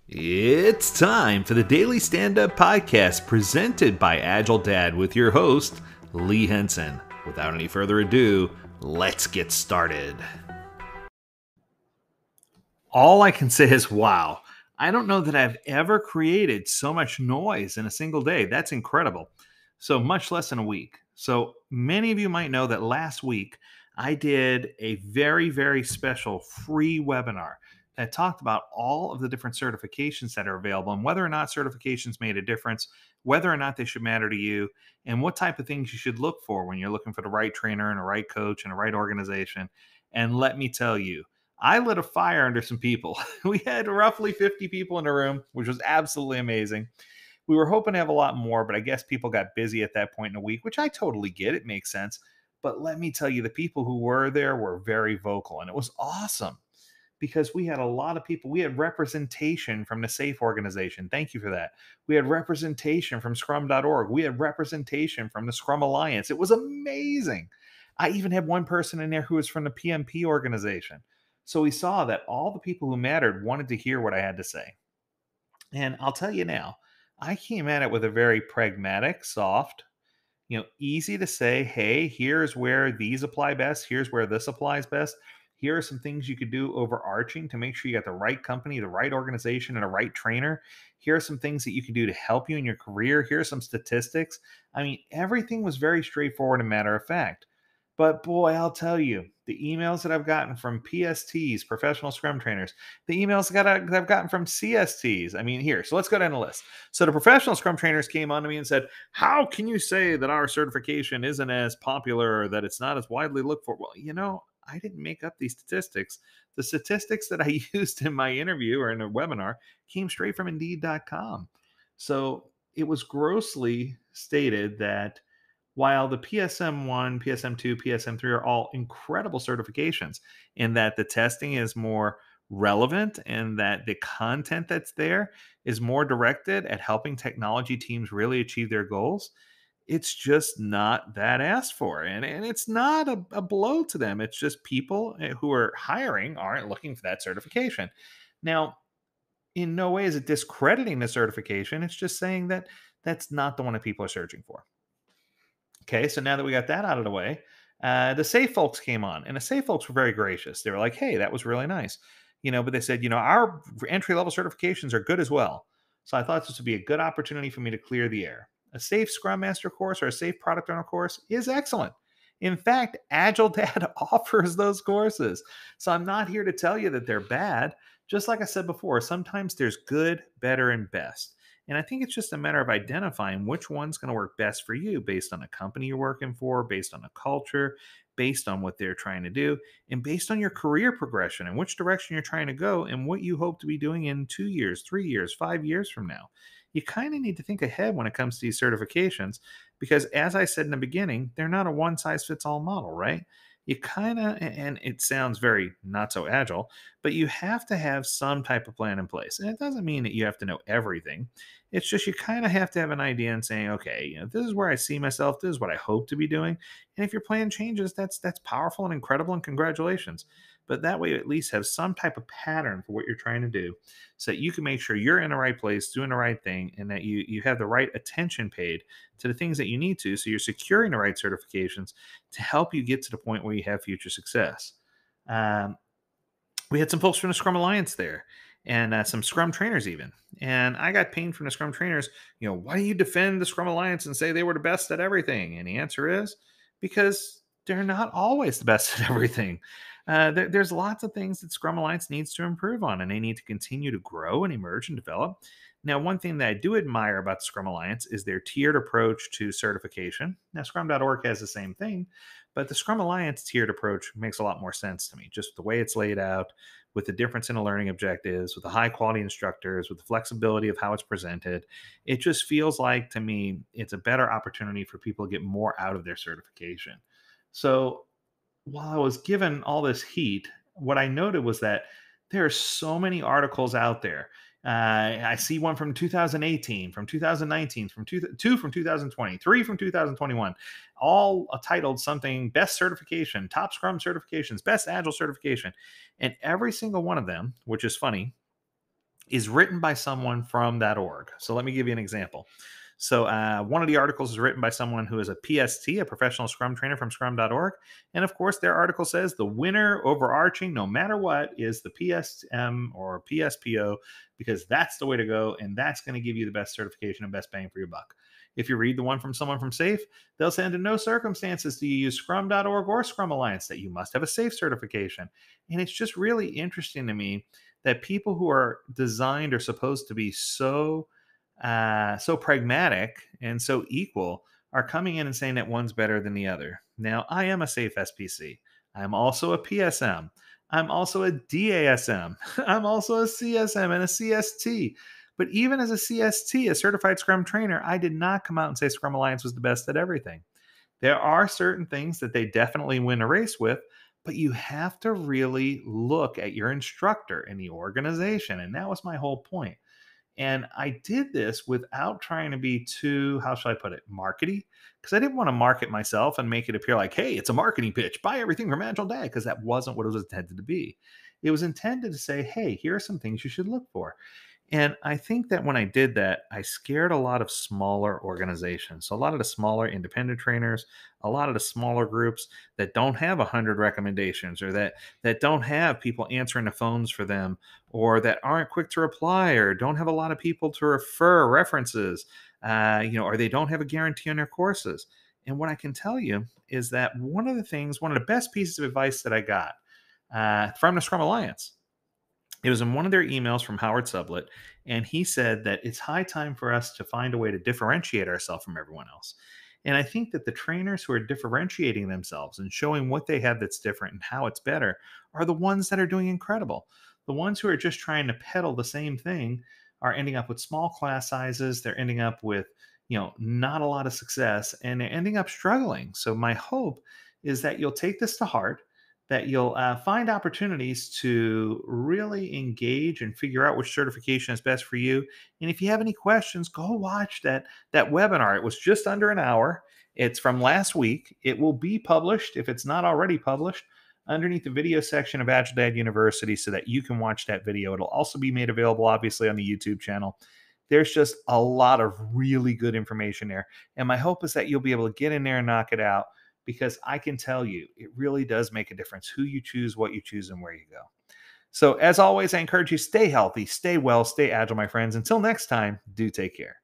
It's time for the Daily Stand Up Podcast presented by Agile Dad with your host, Lee Henson. Without any further ado, let's get started. All I can say is wow. I don't know that I've ever created so much noise in a single day. That's incredible. So much less than a week. So many of you might know that last week I did a very special free webinar that talked about all of the different certifications that are available and whether or not certifications made a difference, whether or not they should matter to you, and what type of things you should look for when you're looking for the right trainer and a right coach and a right organization. And let me tell you, I lit a fire under some people. We had roughly 50 people in the room, which was absolutely amazing. We were hoping to have a lot more, but I guess people got busy at that point in the week, which I totally get. It makes sense. But let me tell you, the people who were there were very vocal, and it was awesome because we had a lot of people. We had representation from the SAFE organization. Thank you for that. We had representation from scrum.org. We had representation from the Scrum Alliance. It was amazing. I even had one person in there who was from the PMP organization. So we saw that all the people who mattered wanted to hear what I had to say. And I'll tell you now, I came at it with a very pragmatic, soft, easy to say, hey, here's where these apply best. Here's where this applies best. Here are some things you could do overarching to make sure you got the right company, the right organization, and a right trainer. Here are some things that you can do to help you in your career. Here are some statistics. I mean, everything was very straightforward and matter of fact. But boy, I'll tell you, the emails that I've gotten from PSTs, professional scrum trainers, the emails that I've gotten from CSTs. I mean, here, so let's go down the list. So the professional scrum trainers came on to me and said, how can you say that our certification isn't as popular or that it's not as widely looked for? Well, I didn't make up these statistics. The statistics that I used in my interview or in a webinar came straight from Indeed.com. So it was grossly stated that while the PSM1, PSM2, PSM3 are all incredible certifications, in that the testing is more relevant and that the content that's there is more directed at helping technology teams really achieve their goals, it's just not that asked for. And it's not a blow to them. It's just people who are hiring aren't looking for that certification. Now, in no way is it discrediting the certification. It's just saying that that's not the one that people are searching for. Okay, so now that we got that out of the way, the Safe folks came on, and the Safe folks were very gracious. They were like, "Hey, that was really nice," But they said, our entry level certifications are good as well. So I thought this would be a good opportunity for me to clear the air. A Safe Scrum Master course or a Safe Product Owner course is excellent. In fact, Agile Dad offers those courses. So I'm not here to tell you that they're bad. Just like I said before, sometimes there's good, better, and best. And I think it's just a matter of identifying which one's going to work best for you based on the company you're working for, based on the culture, based on what they're trying to do, and based on your career progression and which direction you're trying to go and what you hope to be doing in 2 years, 3 years, 5 years from now. You kind of need to think ahead when it comes to these certifications because, as I said in the beginning, they're not a one size fits all model, right? You kind of, and it sounds very not so agile, but you have to have some type of plan in place. And it doesn't mean that you have to know everything. It's just you kind of have to have an idea and saying, okay, this is where I see myself. This is what I hope to be doing. And if your plan changes, that's powerful and incredible, and congratulations. But that way, you at least have some type of pattern for what you're trying to do, so that you can make sure you're in the right place, doing the right thing, and that you have the right attention paid to the things that you need to. So you're securing the right certifications to help you get to the point where you have future success. Um, we had some folks from the Scrum Alliance there and some Scrum trainers even. And I got pinged from the Scrum trainers, why do you defend the Scrum Alliance and say they were the best at everything? And the answer is because they're not always the best at everything. There's lots of things that Scrum Alliance needs to improve on, and they need to continue to grow and emerge and develop. Now, one thing that I do admire about the Scrum Alliance is their tiered approach to certification. Now, Scrum.org has the same thing, but the Scrum Alliance tiered approach makes a lot more sense to me. Just the way it's laid out, with the difference in the learning objectives, with the high quality instructors, with the flexibility of how it's presented. It just feels like to me it's a better opportunity for people to get more out of their certification. So while I was given all this heat, what I noted was that there are so many articles out there. I see one from 2018, from 2019, two from 2020, three from 2021, all titled something best certification, top Scrum certifications, best Agile certification. And every single one of them, which is funny, is written by someone from that org. So let me give you an example. So one of the articles is written by someone who is a PST, a professional Scrum trainer from Scrum.org, and of course their article says the winner, overarching, no matter what, is the PSM or PSPO because that's the way to go, and that's going to give you the best certification and best bang for your buck. If you read the one from someone from SAFE, they'll say under no circumstances do you use Scrum.org or Scrum Alliance that you must have a SAFE certification. And it's just really interesting to me that people who are designed or supposed to be so pragmatic and so equal are coming in and saying that one's better than the other. Now, I am a safe SPC. I'm also a PSM. I'm also a DASM. I'm also a CSM and a CST. But even as a CST, a certified Scrum trainer, I did not come out and say Scrum Alliance was the best at everything. There are certain things that they definitely win a race with, but you have to really look at your instructor and the organization. And that was my whole point. And I did this without trying to be too, how should I put it, markety? Because I didn't want to market myself and make it appear like, hey, it's a marketing pitch. Buy everything from Agile Dad, because that wasn't what it was intended to be. It was intended to say, hey, here are some things you should look for. And I think that when I did that, I scared a lot of smaller organizations. So a lot of the smaller independent trainers, a lot of the smaller groups that don't have 100 recommendations or that don't have people answering the phones for them or that aren't quick to reply or don't have a lot of people to refer references, or they don't have a guarantee on their courses. And what I can tell you is that one of the best pieces of advice that I got from the Scrum Alliance, it was in one of their emails from Howard Sublett, and he said that it's high time for us to find a way to differentiate ourselves from everyone else. And I think that the trainers who are differentiating themselves and showing what they have that's different and how it's better are the ones that are doing incredible. The ones who are just trying to peddle the same thing are ending up with small class sizes. They're ending up with, not a lot of success and they're ending up struggling. So my hope is that you'll take this to heart, that you'll find opportunities to really engage and figure out which certification is best for you. And if you have any questions, go watch that webinar. It was just under an hour. It's from last week. It will be published if it's not already published underneath the video section of Agile Dad University so that you can watch that video. It'll also be made available, obviously, on the YouTube channel. There's just a lot of really good information there. And my hope is that you'll be able to get in there and knock it out because I can tell you it really does make a difference who you choose, what you choose, and where you go. So, as always, I encourage you stay healthy, stay well, stay agile, my friends. Until next time, do take care.